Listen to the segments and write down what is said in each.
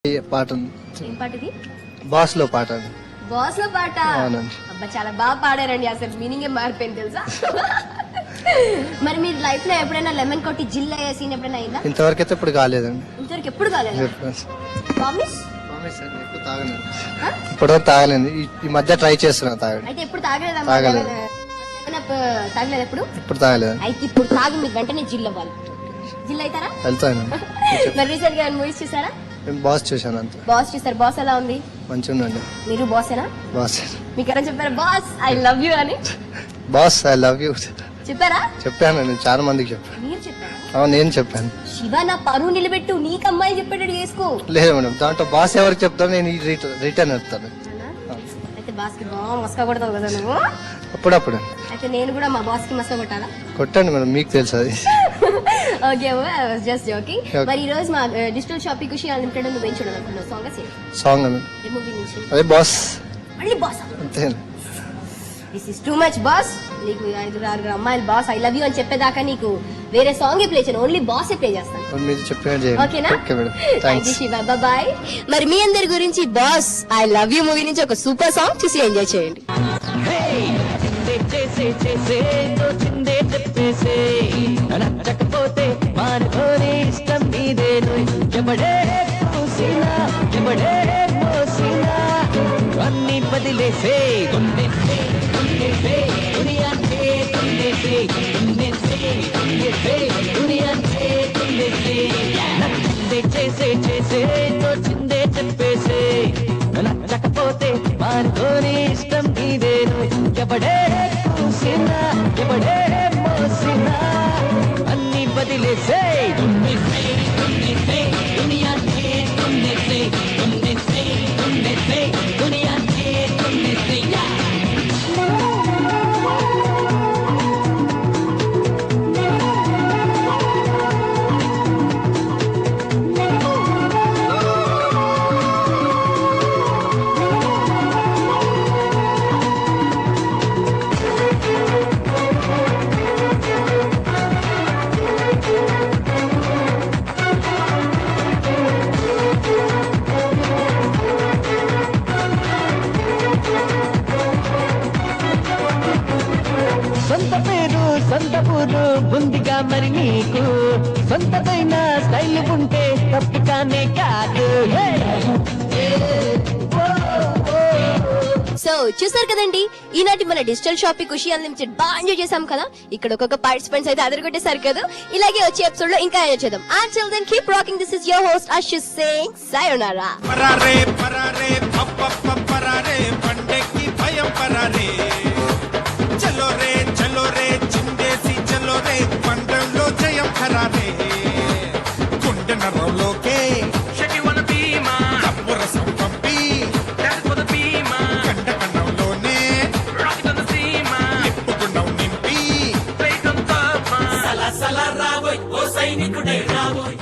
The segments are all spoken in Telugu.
పాట ఉంది. ఏం పాట ఇది? బాస్ లో పాట ఉంది. బాస్ లో పాట. అవునండి. అబ్బా చాలా బాగా పాడారండి, అసలు మీనింగ్ మారిపోయింది తెలుసా. మరి మీరు లైఫ్ లో ఎప్పుడైనా లెమన్ కొట్టి జిల్ అయ్యే సీన్ ఎప్పుడైనా అయిందా? ఇంతవరకు అయితే ఇప్పుడు కాలేదండి. ఇంతవరకు ఎప్పుడు కాలేదు. ప్రామిస్? ఎప్పుడు తాగలేదు. ఇప్పుడు తాగలేదు. ఈ మధ్య ట్రై చేస్తున్నా తాగండి. అయితే ఎప్పుడు తాగలేదా? తాగలేదు. తాగలేదు ఎప్పుడు? ఇప్పుడు తాగలేదు. అయితే ఇప్పుడు తాగి మీరు వెంటనే జిల్ అవ్వాలి. జిల్ అవుతారా? వెళ్తాను. మరి రీసెంట్ గా మూవీస్ చూసారా? నేను బాస్ చూసాను అంతే. బాస్ చూసారు. బాస్ ఎలా ఉంది? మంచిగా ఉండండి. మీరు బాసేనా? బాస్. మీకు ఎలా చెప్పారు బాస్ ఐ లవ్ యూ అని? బాస్ ఐ లవ్ యూ చెప్పారా? చెప్పాను, నేను చాలా మందికి చెప్పాను. మీరు చెప్పారా? అవును, నేను చెప్పాను. శివ నా పరువు నిలబెట్టు, నీకు అమ్మాయి చెప్పేటట్టు చేసుకో. లేదు మేడం, దాంట్లో బాస్ ఎవరికి చెప్తాను, నేను రిటర్న్ చెప్తాను. అయితే బాస్ కి బాగా మస్కా కొడతావు కదా నువ్వు. అప్పుడప్పుడు. అయితే నేను కూడా మా బాస్ కి మస్కా కొట్టాలా? కొట్టండి మేడం, మీకు తెలుసు అది. Okay, just joking. మరి ఈ రోజు మా డిజిటల్ షాపింగ్ ఖుషి అన్లిమిటెడ్ నువ్వు ఏం చూడాలనుకున్నావు? Song madam. ఏ మూవీ నుంచి? అదే బాస్. మళ్ళీ బాస్? అంతే. This is too much boss. నీకు 5-6 అమ్మాయిలు బాస్ ఐ లవ్ యూ అని చెప్పేదాకా నీకు వేరే సాంగ్ ప్లే చేయను, ఓన్లీ బాస్ ప్లే చేస్తాను. మీరు చెప్పినట్టు ఓకేనా? Okay madam, thank you thanks. Shiva, bye. మరి మీ అందరి గురించి boss I love you movie నుంచి ఒక సూపర్ సాంగ్ చూసి ఎంజాయ్ చేయండి. నచ్చకపోతే మానుకోని ఇష్టం మీదేను, ఎవడే చూసినా ఎవడే మోసినా అన్ని బదిలేసే దున్నేసే దున్నేసే దునియాన్నే దున్నేసే దున్నేసే దున్నేసే దునియాన్నే దున్నేసే నచ్చిందే చేసే చేసే తోచిందే చెప్పేసే నచ్చకపోతే మానుకోని ఇష్టం మీదేను, ఎవడే చూసినా ఎవడే మోసినా అన్ని బదిలేసే దున్నేసే దున్నేసే దునియాన్నే దున్నేసే దున్నేసే దున్నేసే దునియాన్నే దున్నేసే. సొంత పేరు సొంత ఊరు బుందిగా మరి నీకు, సొంతమైన స్టైల్ ఉంటే తప్పుగానే కాదు. సో చూసారు కదండి, ఈనాటి మన డిజిటల్ షాపింగ్ ఖుషి అన్లిమిటెడ్ బాగా ఎంజాయ్ చేసాం కదా. ఇక్కడ ఒక్కొక్క పార్టిసిపెంట్స్ అయితే అదరగొట్టేసారు కదా. ఇలాగే వచ్చే ఎపిసోడ్ లో ఇంకా ఎంజాయ్ చేద్దాం. Until then, keep rocking. This is your host Ashish saying sayonara. పరారే పరారే పప్ప పరారే పండెక్కి భయం పరారే, చలో రే చిందేసి చలో రే పండంలో జయం ఖరారే, గుండె నరంలోకే షకివన భీమా తప్పు రసం పంపి భీమా కండ కండంలోనే రాకితన సీమ నిప్పు గుండం నింపి సల సల రాబోయ్ ఓ సైనికుడే రాబోయ్.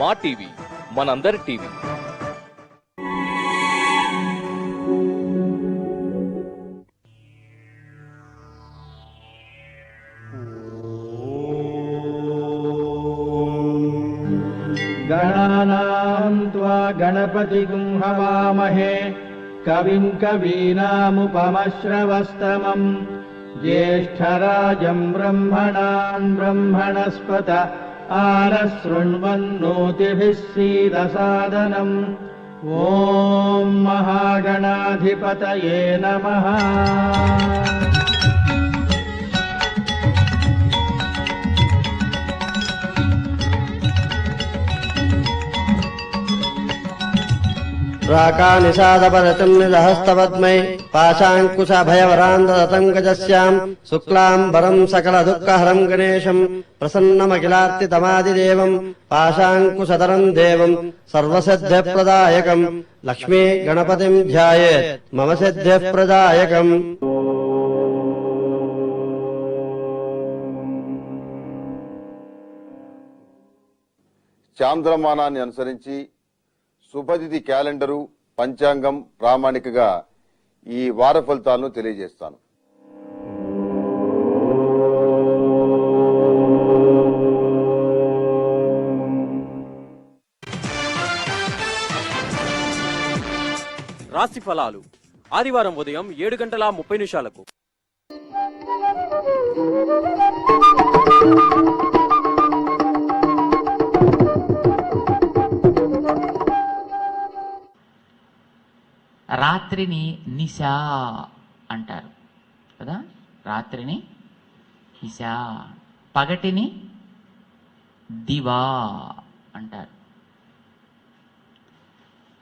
మా టీవీ మనందరి టీవీ. गणानां त्वा गणपतिं हवामहे कविं कवीनामुपमश्रवस्तमम् ज्येष्ठराजं ब्रह्मणां ब्रह्मणस्पत आनशृण्वन्नोतिभिः सीदसादनम् ॐ महागणाधिपतये नमः. प्राकानिषादपरतिं निजहस्तपद्मै पाशाङ्कुशभयवरान्ददतं गजस्याम् शुक्लाम्बरं सकलदुःखहरं गणेशं प्रसन्नमखिलार्तितमादिदेवं पाशाङ्कुशधरं देवं सर्वसिद्धिप्रदायकं लक्ष्मी गणपतिं ध्यायेत् मम सिद्धिप्रदायकम्. చాంద్రమానాన్ని అనుసరించి శుభతిథి క్యాలెండరు పంచాంగం ప్రామాణికగా ఈ వార ఫలితాలను తెలియజేస్తాను. రాశి ఫలాలు ఆదివారం ఉదయం 7:30 రాత్రిని నిశా అంటారు కదా, రాత్రిని నిశా, పగటిని దివా అంటారు.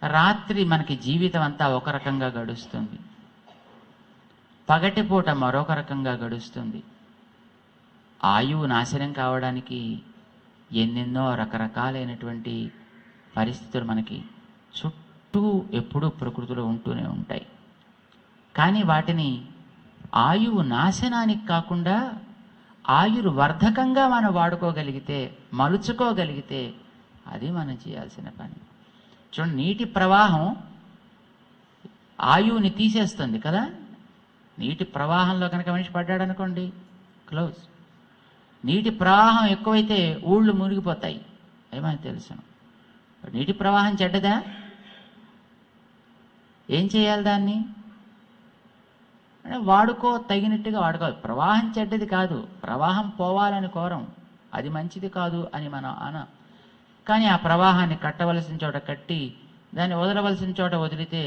రాత్రి మనకి జీవితం అంతా ఒక రకంగా గడుస్తుంది, పగటిపూట మరొక రకంగా గడుస్తుంది. ఆయువు నాశనం కావడానికి ఎన్నెన్నో రకరకాలైనటువంటి పరిస్థితులు మనకి చుట్టూ ఎప్పుడూ ప్రకృతిలో ఉంటూనే ఉంటాయి. కానీ వాటిని ఆయువు నాశనానికి కాకుండా ఆయుర్వర్ధకంగా మనం వాడుకోగలిగితే, మలుచుకోగలిగితే అది మనం చేయాల్సిన పని. చూడండి, నీటి ప్రవాహం ఆయువుని తీసేస్తుంది కదా. నీటి ప్రవాహంలో కనుక మనిషి పడ్డాడు అనుకోండి, క్లోజ్. నీటి ప్రవాహం ఎక్కువైతే ఊళ్ళు మునిగిపోతాయి, ఏమని తెలుసును. నీటి ప్రవాహం చెడ్డదా? ఏం చేయాలి దాన్ని? వాడుకో, తగినట్టుగా వాడుకోవాలి. ప్రవాహం చెడ్డది కాదు, ప్రవాహం పోవాలని కోరం, అది మంచిది కాదు అని మనం అనం. కానీ ఆ ప్రవాహాన్ని కట్టవలసిన చోట కట్టి దాన్ని వదలవలసిన చోట వదిలితే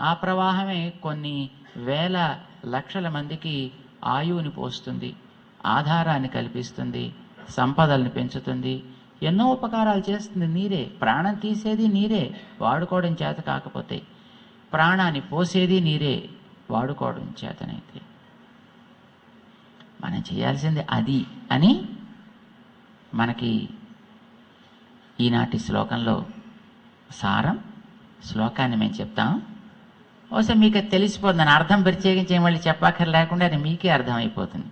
ఆ ప్రవాహమే కొన్ని వేల లక్షల మందికి ఆయువుని పోస్తుంది, ఆధారాన్ని కల్పిస్తుంది, సంపదల్ని పెంచుతుంది, ఎన్నో ఉపకారాలు చేస్తుంది. నీరే, ప్రాణం తీసేది నీరే వాడుకోవడం చేత కాకపోతే, ప్రాణాన్ని పోసేది నీరే వాడుకోవడం చేతనైతే. మనం చేయాల్సింది అది అని మనకి ఈనాటి శ్లోకంలో సారం. శ్లోకాన్ని మేము చెప్తాం, ఒకసారి మీకు అది తెలిసిపోతుంది. దాని అర్థం ప్రత్యేకించి మళ్ళీ చెప్పక్కర్ లేకుండా అది మీకే అర్థమైపోతుంది.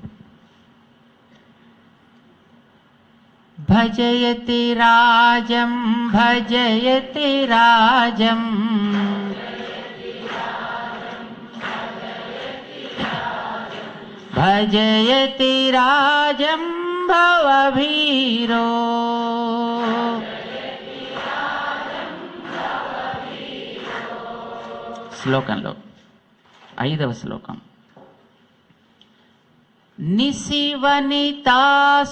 భజయతి రాజం భజయతి రాజం భజయతి రాజం భవభీరో. శ్లోకంలో 5వ శ్లోకం. నిశివనితా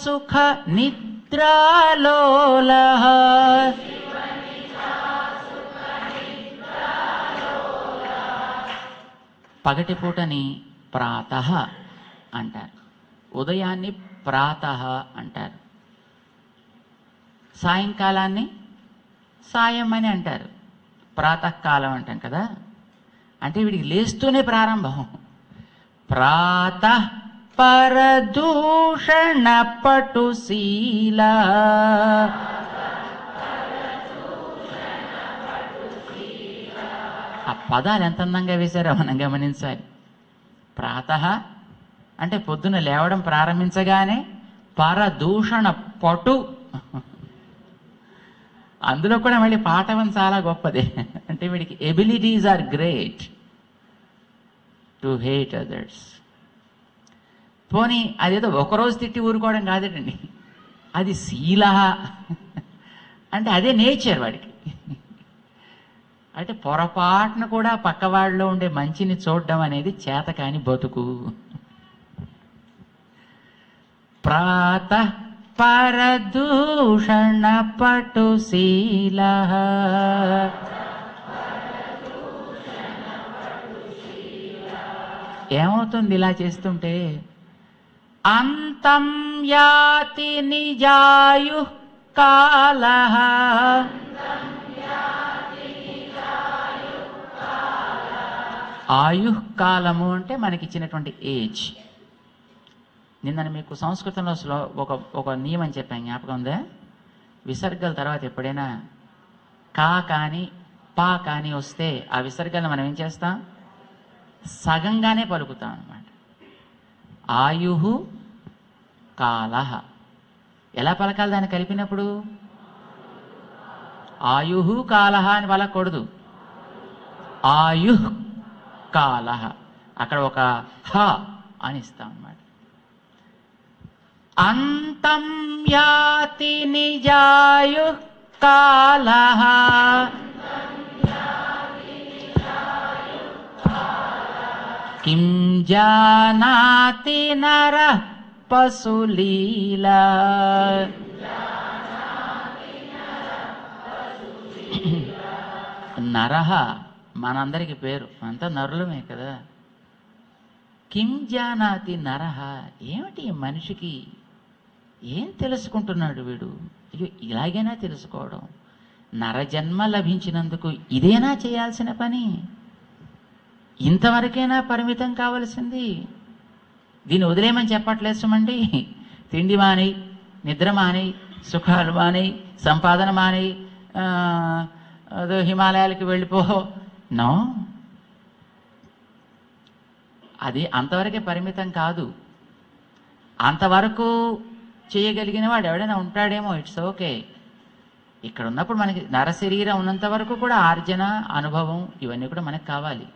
సుఖ నిద్రాలోలః పగటిపూటని ప్రాతః అంటారు, ఉదయాన్ని ప్రాతః అంటారు, సాయంకాలాన్ని సాయం అని అంటారు, ప్రాతకాలం అంటాం కదా. అంటే వీడికి లేస్తూనే ప్రారంభం. ప్రాతః పరదూషణ పటుశీల. ఆ పదాలు ఎంత అందంగా వేశారో మనం గమనించాలి. ప్రాతః అంటే పొద్దున లేవడం ప్రారంభించగానే, పరదూషణ పటు, అందులో కూడా మళ్ళీ పాఠవం చాలా గొప్పదే. అంటే వీడికి abilities are great to hate others. పోనీ అదేదో ఒకరోజు తిట్టి ఊరుకోవడం కాదండి, అది శీల అంటే అదే నేచర్ వాడికి. అంటే పొరపాటును కూడా పక్కవాడిలో ఉండే మంచిని చూడడం అనేది చేతకాని బతుకు. ప్రాతః పరదూషణ పటుశీల. ఏమవుతుంది ఇలా చేస్తుంటే? అంతం యాతి నిజాయు కాలః. ఆయుఃకాలము అంటే మనకిచ్చినటువంటి ఏజ్. నిన్న మీకు సంస్కృతంలో ఒక నియమం చెప్పాను, జ్ఞాపకం ఉందా? విసర్గల తర్వాత ఎప్పుడైనా కా కానీ పా కానీ వస్తే ఆ విసర్గలను మనం ఏం చేస్తాం? సగంగానే పలుకుతాం అన్నమాట. ఆయుః కాలః. ఎలా పలకాలి దాన్ని కలిపినప్పుడు? ఆయుః కాలః అని పలకూడదు, ఆయుః కాలః. అక్కడ ఒక హ అని ఇస్తాం అన్నమాట. అంతం యాతి నిజాయు కాలః. కిం జానాతి నర పశులీలా. నరహ మనందరికి పేరు, అంతా నరులమే కదా. కిం జానాతి నరహ, ఏమిటి ఈ మనిషికి ఏం తెలుసుకుంటున్నాడు వీడు? అయ్యో, ఇలాగైనా తెలుసుకోవడం, నరజన్మ లభించినందుకు ఇదేనా చేయాల్సిన పని? ఇంతవరకైనా పరిమితం కావలసింది? దీన్ని వదిలేయమని చెప్పట్లేదు సుమండి. తిండి మాని, నిద్ర మాని, సుఖాలు మాని, సంపాదన మాని, అదో హిమాలయాలకి వెళ్ళిపో. నో, అది అంతవరకే పరిమితం కాదు. అంతవరకు చేయగలిగిన వాడు ఎవడైనా ఉంటాడేమో, ఇట్స్ ఓకే. ఇక్కడ ఉన్నప్పుడు మనకి నరశరీరం ఉన్నంత వరకు కూడా ఆర్జన, అనుభవం ఇవన్నీ కూడా మనకు కావాలి.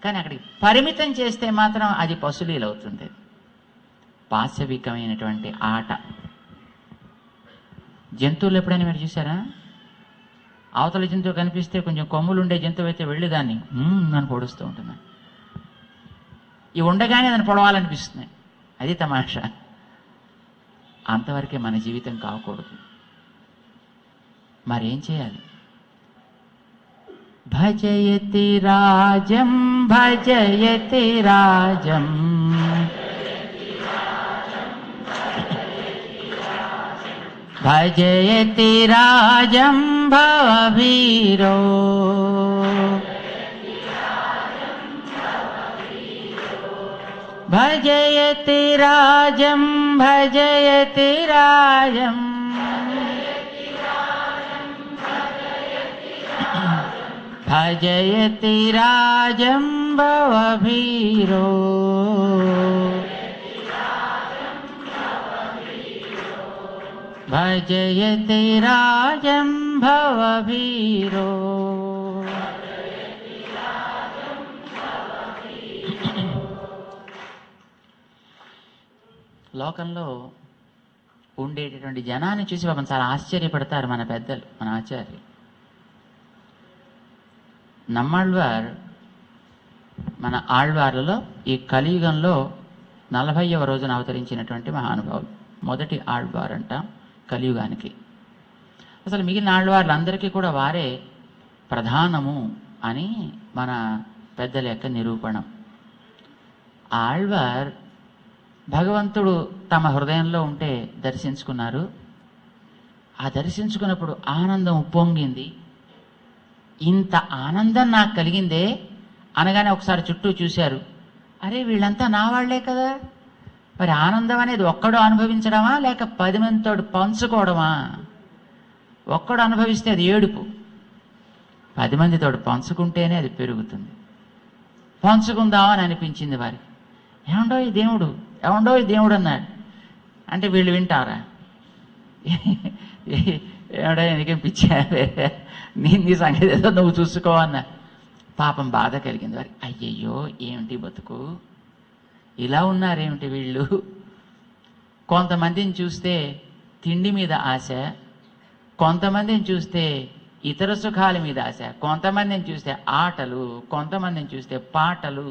కానీ అక్కడికి పరిమితం చేస్తే మాత్రం అది పశులీలవుతుంది, పాశవికమైనటువంటి ఆట. జంతువులు ఎప్పుడైనా మీరు చూసారా? అవతల జంతువు కనిపిస్తే కొంచెం కొమ్ములు ఉండే జంతువు అయితే వెళ్ళి దాన్ని నన్ను పొడుస్తూ ఉంటుంది. ఇవి ఉండగానే దాన్ని పొడవాలనిపిస్తుంది. అది తమాషా. అంతవరకే మన జీవితం కాకూడదు. మరేం చేయాలి? భజయతి రాజం భజయతి రాజం, భజయతి రాజం భవభీరో, భజయతి రాజం భజయతి రాజం, భజయతి రాజం భవభీరో, భజయతి రాజం భవభీరో. లోకంలో ఉండేటటువంటి జనాన్ని చూసి పాపం చాలా ఆశ్చర్యపడతారు మన పెద్దలు, మన ఆచార్యులు. నమ్మాళ్వార్ మన ఆళ్వార్లలో ఈ కలియుగంలో 40వ రోజున అవతరించినటువంటి మహానుభావులు. మొదటి ఆళ్వార్ అంట కలియుగానికి. అసలు మిగిలిన ఆళ్వార్లందరికీ కూడా వారే ప్రధానము అని మన పెద్దల యొక్క నిరూపణం. ఆళ్వార్ భగవంతుడు తమ హృదయంలో ఉంటే దర్శించుకున్నారు. ఆ దర్శించుకున్నప్పుడు ఆనందం ఉప్పొంగింది. ఇంత ఆనందం నాకు కలిగిందే అనగానే ఒకసారి చుట్టూ చూశారు. అరే, వీళ్ళంతా నా వాళ్లే కదా, మరి ఆనందం అనేది ఒక్కడు అనుభవించడమా లేక 10 మందితో పంచుకోవడమా? ఒక్కడు అనుభవిస్తే అది ఏడుపు, 10 మందితో పంచుకుంటేనే అది పెరుగుతుంది. పంచుకుందామని అనిపించింది వారికి. ఏమండో ఈ దేవుడు, ఏమండో ఈ దేవుడు అన్నాడు. అంటే వీళ్ళు వింటారా? ఏమండో ఎందుకేం పిచ్చావే, నీ సంగతి ఏదో నువ్వు చూసుకో అన్నా. పాపం బాధ కలిగింది వారికి. అయ్యయ్యో, ఏమిటి బతుకు, ఇలా ఉన్నారేమిటి వీళ్ళు? కొంతమందిని చూస్తే తిండి మీద ఆశ, కొంతమందిని చూస్తే ఇతర సుఖాల మీద ఆశ, కొంతమందిని చూస్తే ఆటలు, కొంతమందిని చూస్తే పాటలు.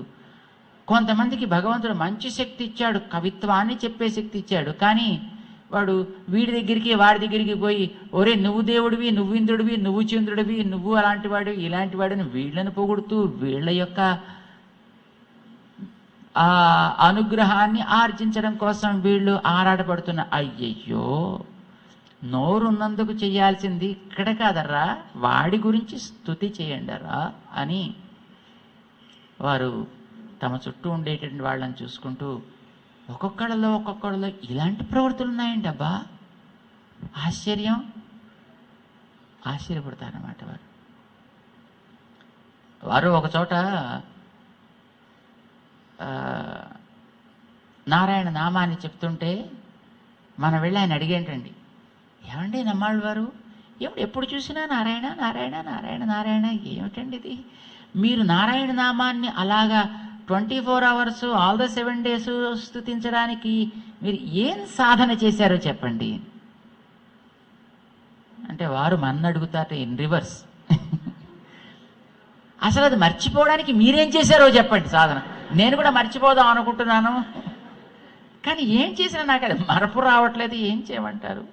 కొంతమందికి భగవంతుడు మంచి శక్తి ఇచ్చాడు, కవిత్వాన్ని చెప్పే శక్తి ఇచ్చాడు. కానీ వాడు వీడి దగ్గరికి వాడి దగ్గరికి పోయి, ఒరే నువ్వు దేవుడివి, నువ్వు ఇంద్రుడివి, నువ్వు చంద్రుడివి, నువ్వు అలాంటి వాడు ఇలాంటి వాడిని వీళ్ళని పొగుడుతూ వీళ్ళ యొక్క ఆ అనుగ్రహాన్ని ఆర్జించడం కోసం వీళ్ళు ఆరాటపడుతున్న. అయ్యయ్యో, నోరున్నందుకు చేయాల్సింది ఇక్కడ కాదర్రా, వాడి గురించి స్తుతి చేయండరా అని వారు తమ చుట్టూ ఉండేటువంటి వాళ్ళని చూసుకుంటూ ఒక్కొక్కళ్ళలో ఇలాంటి ప్రవృత్తులు ఉన్నాయండి. అబ్బా, ఆశ్చర్యపడతారన్నమాట వారు ఒక చోట నారాయణ నామాన్ని చెప్తుంటే మనం వెళ్ళి ఆయన అడిగేంటండి, ఏమండి నమ్మాళ్ళు వారు, ఏమిటి ఎప్పుడు చూసినా నారాయణ నారాయణ నారాయణ నారాయణ, ఏమిటండి ఇది? మీరు నారాయణ నామాన్ని అలాగా 24 hours ఆల్ ద 7 days స్తుతించడానికి మీరు ఏం సాధన చేశారో చెప్పండి అంటే వారు మన అడుగుతారు ఇన్ రివర్స్. అసలు అది మర్చిపోవడానికి మీరేం చేశారో చెప్పండి సాధన. నేను కూడా మర్చిపోదాం అనుకుంటున్నాను, కానీ ఏం చేసినా నాకు అది మరపు రావట్లేదు. ఏం చేయమంటారు?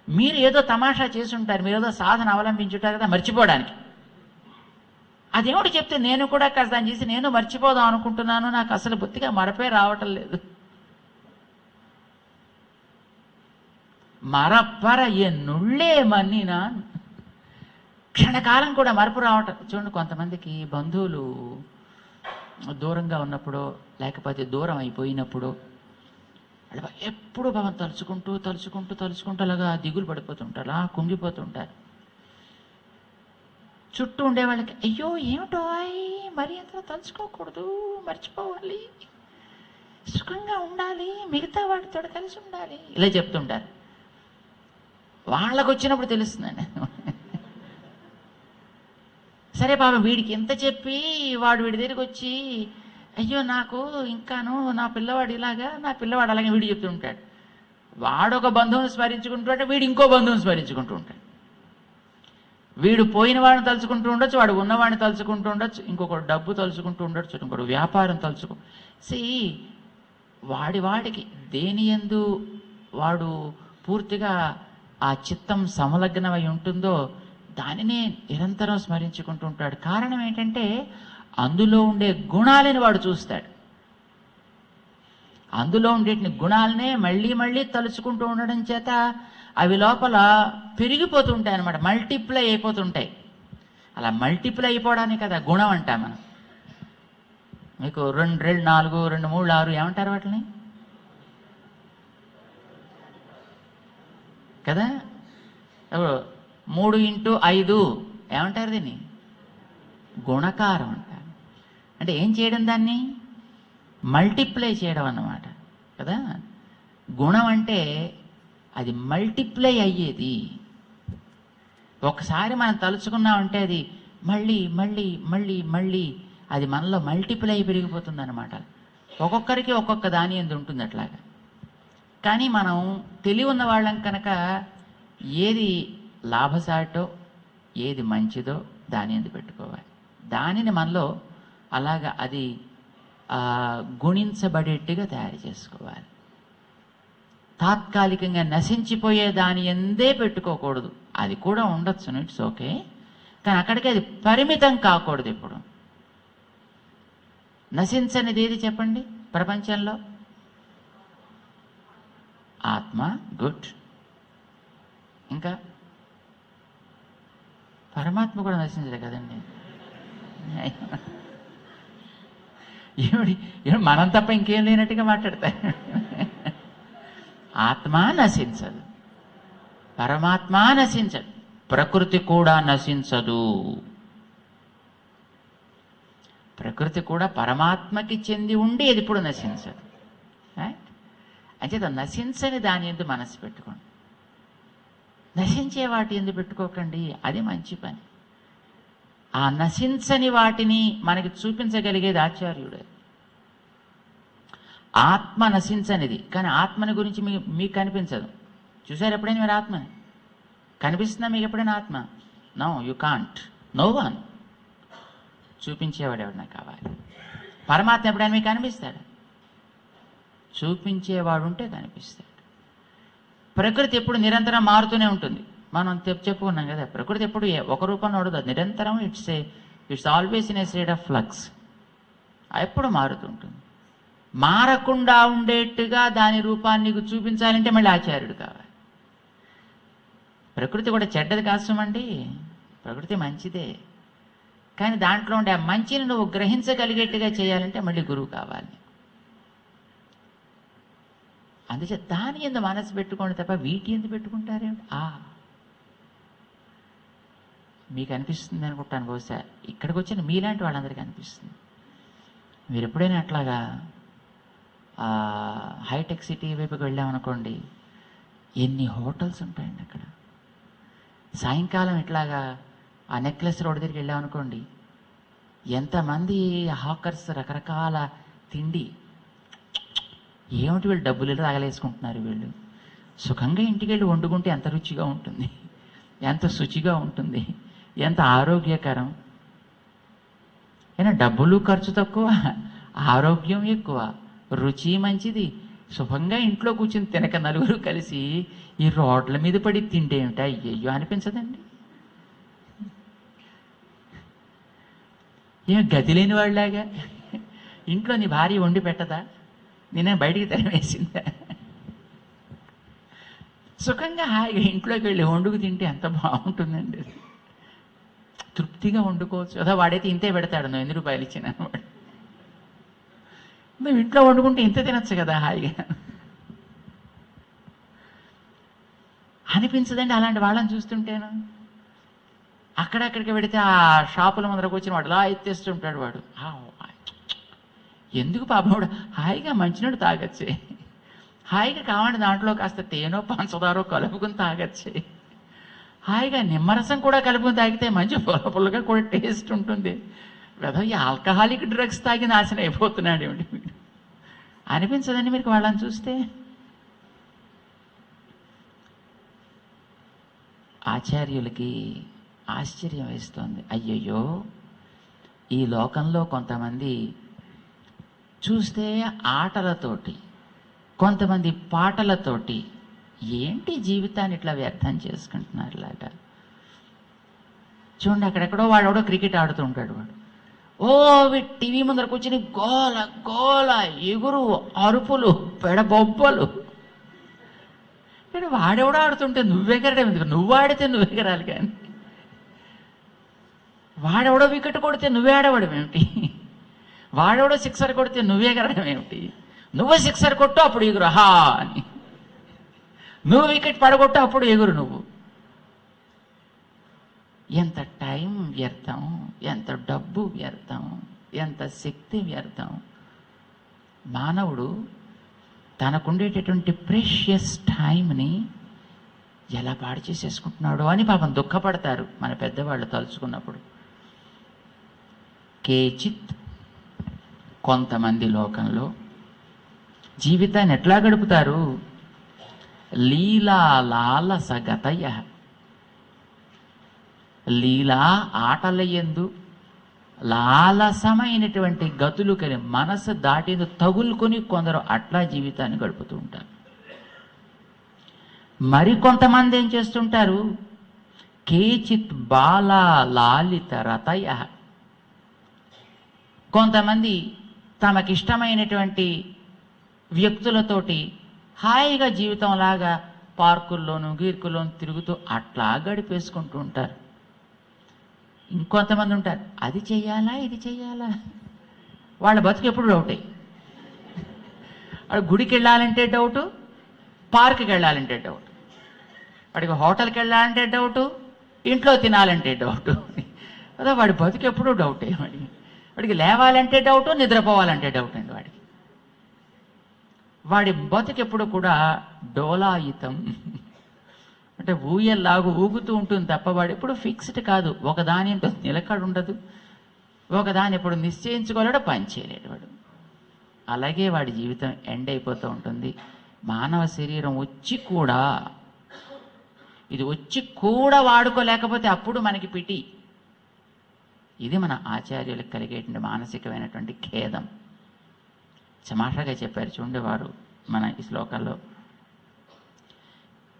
మీరు ఏదో తమాషా చేసి ఉంటారు, మీరు ఏదో సాధన అవలంబించుంటారు కదా మర్చిపోవడానికి. అదేమిటి చెప్తే నేను కూడా కాస్త దాన్ని చేసి నేను మర్చిపోదాం అనుకుంటున్నాను, నాకు అసలు బొత్తిగా మరపే రావటం లేదు. మరప్పర ఎన్నుళ్ళే మన్నినా క్షణకాలం కూడా మరపు రావటం. చూడండి, కొంతమందికి బంధువులు దూరంగా ఉన్నప్పుడు లేకపోతే దూరం అయిపోయినప్పుడు అలా ఎప్పుడు భగవం తలుచుకుంటూ తలుచుకుంటూ తలుచుకుంటూ అలాగా దిగులు పడిపోతుంటారు, అలా కుంగిపోతుంటారు. చుట్టూ ఉండే వాళ్ళకి అయ్యో ఏమిటో మరి అంత తలుచుకోకూడదు, మర్చిపోవాలి, సుఖంగా ఉండాలి, మిగతా వాటితో కలిసి ఉండాలి, ఇలా చెప్తుంటారు. వాళ్ళకు వచ్చినప్పుడు తెలుస్తుందండి. సరే పాపం వీడికి ఎంత చెప్పి వాడు వీడి దగ్గరికి వచ్చి అయ్యో నాకు ఇంకాను నా పిల్లవాడు ఇలాగా, నా పిల్లవాడు అలాగే వీడు చెప్తూ ఉంటాడు. వాడు ఒక బంధువుని స్మరించుకుంటూ వీడు ఇంకో బంధువుని స్మరించుకుంటూ ఉంటాడు. వీడు పోయిన వాడిని తలుచుకుంటూ ఉండొచ్చు, వాడు ఉన్నవాడిని తలుచుకుంటూ ఉండొచ్చు, ఇంకొకటి డబ్బు తలుచుకుంటూ ఉండొచ్చు, ఇంకొకటి వ్యాపారం వాడికి దేని యందు వాడు పూర్తిగా ఆ చిత్తం సమలగ్నమై ఉంటుందో దానినే నిరంతరం స్మరించుకుంటూ ఉంటాడు. కారణం ఏంటంటే అందులో ఉండే గుణాలని వాడు చూస్తాడు. అందులో ఉండేటిని గుణాలనే మళ్ళీ మళ్ళీ తలుచుకుంటూ ఉండడం చేత అవి లోపల పెరిగిపోతుంటాయి అన్నమాట, మల్టిప్లై అయిపోతుంటాయి. అలా మల్టిప్లై అయిపోవడానికి కదా గుణం అంటాం మనం. మీకు 2, 2, 4, 2, 3, 6 ఏమంటారు వాటిని కదా? 3 × 5 ఏమంటారు దీన్ని? గుణకారం అంటారు. అంటే ఏం చేయడం? దాన్ని మల్టిప్లై చేయడం అన్నమాట కదా. గుణం అంటే అది మల్టిప్లై అయ్యేది. ఒకసారి మనం తలుచుకున్నామంటే అది మళ్ళీ మళ్ళీ మళ్ళీ మళ్ళీ అది మనలో మల్టిప్లై పెరిగిపోతుంది అన్నమాట. ఒక్కొక్కరికి ఒక్కొక్క దాని ఎందు ఉంటుంది అట్లాగా. కానీ మనం తెలివి ఉన్న వాళ్ళం కనుక ఏది లాభసాటో ఏది మంచిదో దాని ఎందు పెట్టుకోవాలి. దానిని మనలో అలాగా అది గుణించబడేట్టుగా తయారు చేసుకోవాలి. తాత్కాలికంగా నశించిపోయే దాని ఎందే పెట్టుకోకూడదు. అది కూడా ఉండొచ్చు, ఇట్స్ ఓకే, కానీ అక్కడికి అది పరిమితం కాకూడదు. ఇప్పుడు నశించనిది ఏది చెప్పండి ప్రపంచంలో? ఆత్మ. గుడ్. ఇంకా పరమాత్మ కూడా నశించదు కదండి. ఏమిటి మనం తప్ప ఇంకేం లేనట్టుగా మాట్లాడతారు. ఆత్మ నశించదు, పరమాత్మ నశించదు, ప్రకృతి కూడా నశించదు. ప్రకృతి కూడా పరమాత్మకి చెంది ఉండి అది ఇప్పుడు నశించదు. అంచేత నశించని దాని ఎందు మనసు పెట్టుకోండి, నశించే వాటి ఎందు పెట్టుకోకండి. అది మంచి పని. ఆ నశించని వాటిని మనకి చూపించగలిగేది ఆచార్యుడే. ఆత్మ నశించనిది, కానీ ఆత్మని గురించి మీకు కనిపించదు. చూసారు ఎప్పుడైనా మీరు ఆత్మని? కనిపిస్తుందా మీకు ఎప్పుడైనా ఆత్మ? No, you can't. No one. చూపించేవాడు ఎవడన్నా కావాలి. పరమాత్మ ఎప్పుడైనా మీకు కనిపిస్తాడు? చూపించేవాడు ఉంటే కనిపిస్తాడు. ప్రకృతి ఎప్పుడు నిరంతరం మారుతూనే ఉంటుంది. మనం చెప్పుకున్నాం కదా, ప్రకృతి ఎప్పుడు ఒక రూపంలో ఉండదు, నిరంతరం it's always in a state of flux. ఎప్పుడు మారుతుంటుంది. మారకుండా ఉండేట్టుగా దాని రూపాన్ని నీకు చూపించాలంటే మళ్ళీ ఆచార్యుడు కావాలి. ప్రకృతి కూడా చెడ్డది కాసమండి, ప్రకృతి మంచిదే, కానీ దాంట్లో ఉండే ఆ మంచిని నువ్వు గ్రహించగలిగేట్టుగా చేయాలంటే మళ్ళీ గురువు కావాలి. అందుచేత దాని ఎందు మనసు పెట్టుకోండి తప్ప వీటి ఎందు పెట్టుకుంటారేమిటి? మీకు అనిపిస్తుంది అనుకుంటాను, బహుశా ఇక్కడికి వచ్చిన మీలాంటి వాళ్ళందరికీ అనిపిస్తుంది. మీరు ఎప్పుడైనా అట్లాగా హైటెక్ సిటీ వైపుకి వెళ్ళామనుకోండి, ఎన్ని హోటల్స్ ఉంటాయండి అక్కడ. సాయంకాలం ఇట్లాగా ఆ నెక్లెస్ రోడ్ దగ్గరికి వెళ్ళామనుకోండి, ఎంతమంది హాకర్స్ రకరకాల తిండి. ఏమిటి వీళ్ళు డబ్బులు తగలేసుకుంటున్నారు. వీళ్ళు సుఖంగా ఇంటికి వెళ్ళి వండుకుంటే ఎంత రుచిగా ఉంటుంది, ఎంత శుచిగా ఉంటుంది, ఎంత ఆరోగ్యకరం. అయినా డబ్బులు ఖర్చు తక్కువ, ఆరోగ్యం ఎక్కువ, రుచి మంచిది. శుభంగా ఇంట్లో కూర్చుని తినక నలుగురు కలిసి ఈ రోడ్ల మీద పడి తింటే ఏమిటా అయ్యయ్యో అనిపించదండి? ఏం గతి లేని వాళ్ళలాగా ఇంట్లో నీ భార్య వండి పెట్టదా? నేనే బయటికి తరివేసిందా? సుఖంగా హాయిగా ఇంట్లోకి వెళ్ళి వండుకు తింటే ఎంత బాగుంటుందండి. తృప్తిగా వండుకోవచ్చు. అదా వాడైతే ఇంతే పెడతాడు, నువ్వు 8 రూపాయలు ఇచ్చిన వాడు. నువ్వు ఇంట్లో వండుకుంటే ఇంత తినచ్చు కదా హాయిగా అనిపించదండి అలాంటి వాళ్ళని చూస్తుంటేను. అక్కడక్కడికి పెడితే ఆ షాపుల ముందరకు వచ్చిన వాడు అలా ఎత్తేస్తుంటాడు. వాడు ఎందుకు పాపం వాడు హాయిగా మంచినీడు తాగచ్చే, హాయిగా కావండి దాంట్లో కాస్త తేనో పంచదారో కలుపుకుని తాగచ్చే, హాయిగా నిమ్మరసం కూడా కలుపుకుని తాగితే మంచి పుల్లగా కూడా టేస్ట్ ఉంటుంది. లేదా ఈ ఆల్కహాలిక్ డ్రగ్స్ తాగి నాశనం అయిపోతున్నాడు ఏమిటి మీరు అనిపించదండి మీకు వాళ్ళని చూస్తే? ఆచార్యులకి ఆశ్చర్యం వేస్తోంది. అయ్యయ్యో, ఈ లోకంలో కొంతమంది చూస్తే ఆటలతోటి, కొంతమంది పాటలతోటి ఏంటి జీవితాన్ని ఇట్లా వ్యర్థం చేసుకుంటున్నారు ఇలాట. చూడండి, అక్కడెక్కడో వాడెవడో క్రికెట్ ఆడుతూ ఉంటాడు. వాడు టీవీ ముందర కూర్చుని గోల గోల, ఎగురు, అరుపులు, పెడబొబ్బలు. వాడెవడో ఆడుతుంటే నువ్వెగరడం ఎందుకు? నువ్వు ఆడితే నువ్వెగరాలి కానీ వాడెవడో వికెట్ కొడితే నువ్వే ఆడవడం ఏమిటి? వాడెవడో సిక్సర్ కొడితే నువ్వే ఎగరడం ఏమిటి? నువ్వు సిక్సర్ కొట్టు అప్పుడు ఎగురు హా అని, నువ్వు వికెట్ పడగొట్టు అప్పుడు ఎగురు నువ్వు. ఎంత టైం వ్యర్థం, ఎంత డబ్బు వ్యర్థం, ఎంత శక్తి వ్యర్థం. మానవుడు తనకుండేటటువంటి ప్రెషియస్ టైంని ఎలా పాడు చేసేసుకుంటున్నాడో అని పాపం దుఃఖపడతారు మన పెద్దవాళ్ళు తలుచుకున్నప్పుడు. కేచిత్, కొంతమంది లోకంలో జీవితాన్ని ఎట్లా గడుపుతారు? లీలా లాలసగతయ, లీలా ఆటలయందు లాలసమైనటువంటి గతులు కలి మనసు దాటింది తగులుకొని కొందరు అట్లా జీవితాన్ని గడుపుతూ ఉంటారు. మరికొంతమంది ఏం చేస్తుంటారు? కేచిత్ బాలా లాలిత రతయ, కొంతమంది తమకిష్టమైనటువంటి వ్యక్తులతోటి హాయిగా జీవితంలాగా పార్కుల్లోనూ గీర్కుల్లోనూ తిరుగుతూ అట్లా గడిపేసుకుంటూ ఉంటారు. ఇంకొంతమంది ఉంటారు, అది చెయ్యాలా ఇది చెయ్యాలా, వాళ్ళ బతుకు ఎప్పుడు డౌటే. వాడు గుడికి వెళ్ళాలంటే డౌటు, పార్క్కి వెళ్ళాలంటే డౌట్, వాడికి హోటల్కి వెళ్ళాలంటే డౌటు, ఇంట్లో తినాలంటే డౌటు. అదే వాడి బతుకు ఎప్పుడూ డౌటే. వాడికి లేవాలంటే డౌటు, నిద్రపోవాలంటే డౌట్ అండి వాడికి. వాడి బతుకు ఎప్పుడు కూడా డోలాయితం, అంటే ఊయల్లాగు ఊగుతూ ఉంటుంది తప్ప వాడు ఎప్పుడు ఫిక్స్డ్ కాదు. ఒకదాని నిలకడ ఉండదు, ఒకదాని ఎప్పుడు నిశ్చయించుకోలేడు, పని చేయలేడు వాడు. అలాగే వాడి జీవితం ఎండ్ అయిపోతూ ఉంటుంది. మానవ శరీరం వచ్చి కూడా, ఇది వచ్చి కూడా వాడుకోలేకపోతే అప్పుడు మనకి పిటి. ఇది మన ఆచార్యులకు కలిగేటువంటి మానసికమైనటువంటి ఖేదం. చమాషాగా చెప్పారు చూడండి వారు మన ఈ శ్లోకాల్లో.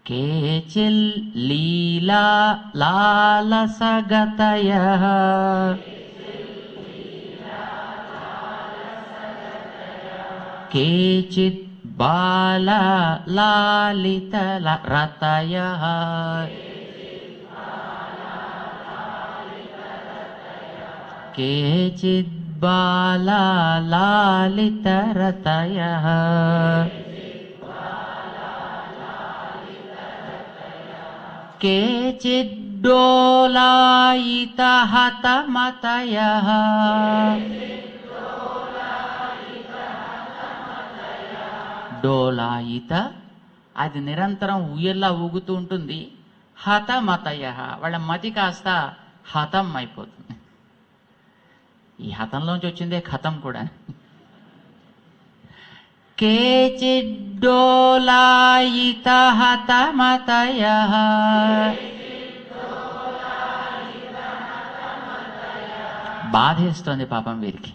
కేచిల్ లీలా లాలసగతయః, కేచిత్ బాలా లాలిత రతయః, కేచిత్ బాలా లాలిత రతయః, కేచిద్ డోలాయిత హతమతయః, డోలాయిత అది నిరంతరం ఊయల్లా ఊగుతూ ఉంటుంది. హతమతయః వాళ్ళ మతి కాస్త హతం అయిపోతుంది. ఈ హతంలోంచి వచ్చిందే ఖతం కూడా. కేచిద్ డోలాయిత హతమతయః, బాధేస్తోంది పాపం వీరికి.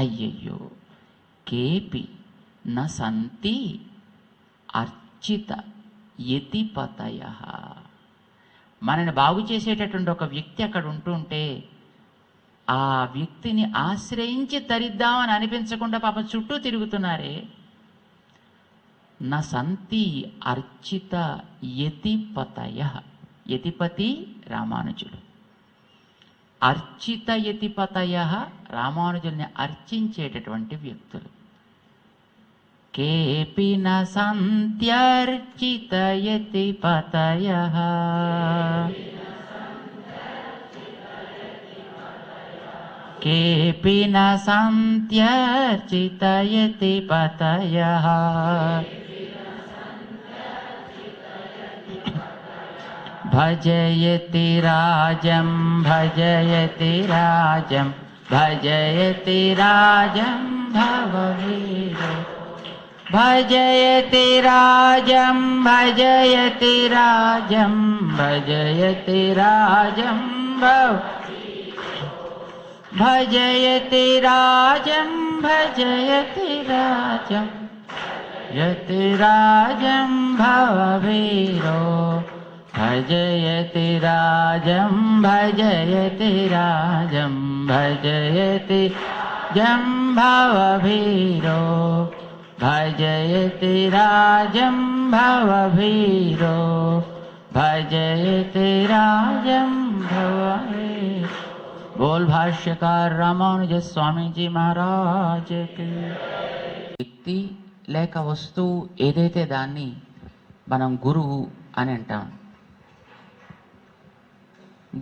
అయ్యయ్యో కేపి న సంతి అర్చిత యతిపతయ. మనని బాగు చేసేటటువంటి ఒక వ్యక్తి అక్కడ ఉంటుంటే ఆ వ్యక్తిని ఆశ్రయించి తరిద్దామని అనిపించకుండా పాపం చుట్టూ తిరుగుతున్నారే. న సంతి అర్చిత యతిపతయ. యతిపతి రామానుజుడు. అర్చిత యతిపతయ రామానుజుల్ని అర్చించేటటువంటి వ్యక్తులు. కేపి న సంత్యర్చిత యతిపతయ. కేపి న సంత్యర్చిత యతిపతయ. భజయతి రాజం భజయతి రాజం భజయతి రాజం భవవీరో. భజయతి రాజం భజయతి రాజం భజయతి రాజం భవ. భజయతి రాజం భజయతి రాజం యతి రాజం భవవీరో. భజయతి రాజం భజయతి రాజం భజయతి జం భవవీరో. భజయతి రాజం భవవీరో. భజయతి రాజం భవవీరో. బోల్ భాష్యకార్ రామానుజ స్వామీజీ మహారాజ్ కి. వ్యక్తి లేక వస్తువు ఏదైతే దాన్ని మనం గురువు అని అంటాం.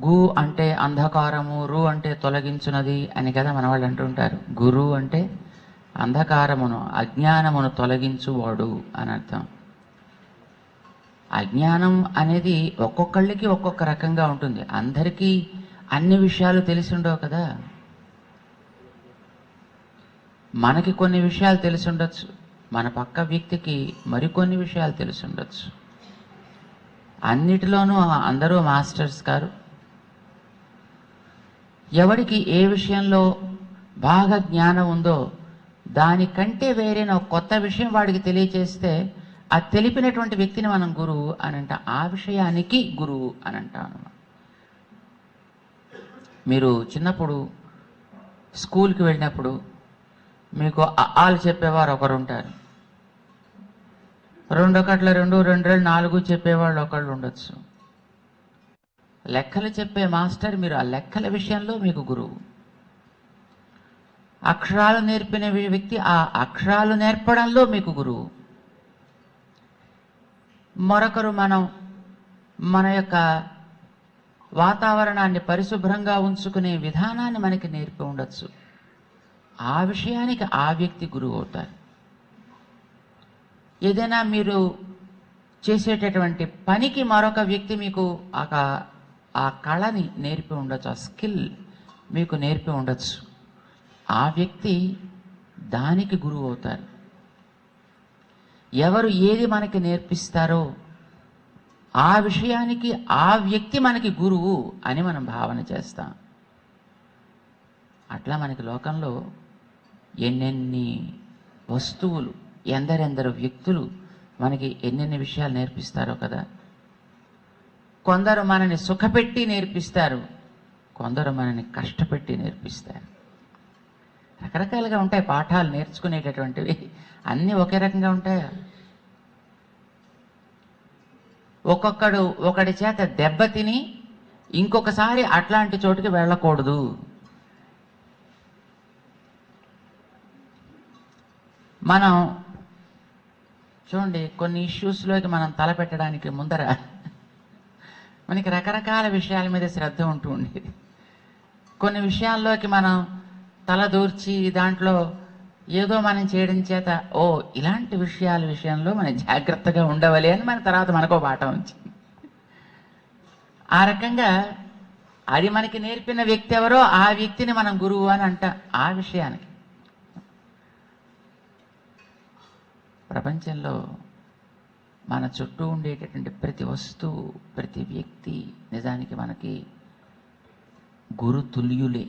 గు అంటే అంధకారము, రు అంటే తొలగించున్నది అని కదా మన వాళ్ళు అంటుంటారు. గురు అంటే అంధకారమును అజ్ఞానమును తొలగించువాడు అని అర్థం. అజ్ఞానం అనేది ఒక్కొక్కళ్ళకి ఒక్కొక్క రకంగా ఉంటుంది. అందరికీ అన్ని విషయాలు తెలిసి ఉండవు కదా. మనకి కొన్ని విషయాలు తెలిసి ఉండొచ్చు, మన పక్క వ్యక్తికి మరికొన్ని విషయాలు తెలిసి ఉండొచ్చు. అన్నిటిలోనూ అందరూ మాస్టర్స్ కారు. ఎవడికి ఏ విషయంలో బాగా జ్ఞానం ఉందో దానికంటే వేరైన కొత్త విషయం వాడికి తెలియచేస్తే ఆ తెలిపినటువంటి వ్యక్తిని మనం గురువు అని అంటాం. ఆ విషయానికి గురువు అని అంటాం. మీరు చిన్నప్పుడు స్కూల్కి వెళ్ళినప్పుడు మీకు ఆలు చెప్పేవారు ఒకరు ఉంటారు. 2 ఒకట్ల 2, 2 4 చెప్పేవాళ్ళు ఒకళ్ళు ఉండొచ్చు. లెక్కలు చెప్పే మాస్టర్ మీరు ఆ లెక్కల విషయంలో మీకు గురువు. అక్షరాలు నేర్పిన వ్యక్తి ఆ అక్షరాలు నేర్పడంలో మీకు గురువు. మరొకరు మన యొక్క వాతావరణాన్ని పరిశుభ్రంగా ఉంచుకునే విధానాన్ని మనకి నేర్పి ఉండొచ్చు. ఆ విషయానికి ఆ వ్యక్తి గురువు అవుతారు. ఏదైనా మీరు చేసేటటువంటి పనికి మరొక వ్యక్తి మీకు ఆ కళని నేర్పి ఉండొచ్చు, ఆ స్కిల్ మీకు నేర్పి ఉండొచ్చు. ఆ వ్యక్తి దానికి గురువు అవుతారు. ఎవరు ఏది మనకి నేర్పిస్తారో ఆ విషయానికి ఆ వ్యక్తి మనకి గురువు అని మనం భావన చేస్తాం. అట్లా మనకి లోకంలో ఎన్నెన్ని వస్తువులు, ఎందరెందరు వ్యక్తులు మనకి ఎన్నెన్ని విషయాలు నేర్పిస్తారో కదా. కొందరు మనని సుఖపెట్టి నేర్పిస్తారు, కొందరు మనని కష్టపెట్టి నేర్పిస్తారు. రకరకాలుగా ఉంటాయి పాఠాలు నేర్చుకునేటటువంటివి. అన్నీ ఒకే రకంగా ఉంటాయా? ఒక్కొక్కడు ఒకడి చేత దెబ్బతిని ఇంకొకసారి అట్లాంటి చోటుకి వెళ్ళకూడదు. మనం చూడండి, కొన్ని ఇష్యూస్లోకి మనం తలపెట్టడానికి ముందర మనకి రకరకాల విషయాల మీద శ్రద్ధ ఉంటూ ఉండేది. కొన్ని విషయాల్లోకి మనం తలదూర్చి దాంట్లో ఏదో మనం చేయడం చేత ఇలాంటి విషయాల విషయంలో మనం జాగ్రత్తగా ఉండవాలి అని మన తర్వాత మనకో పాఠం వచ్చింది. ఆ రకంగా అది మనకి నేర్పిన వ్యక్తి ఎవరో ఆ వ్యక్తిని మనం గురువు అని అంటాం. ఆ విషయానికి ప్రపంచంలో మన చుట్టూ ఉండేటటువంటి ప్రతి వస్తువు, ప్రతి వ్యక్తి నిజానికి మనకి గురుతుల్యులే.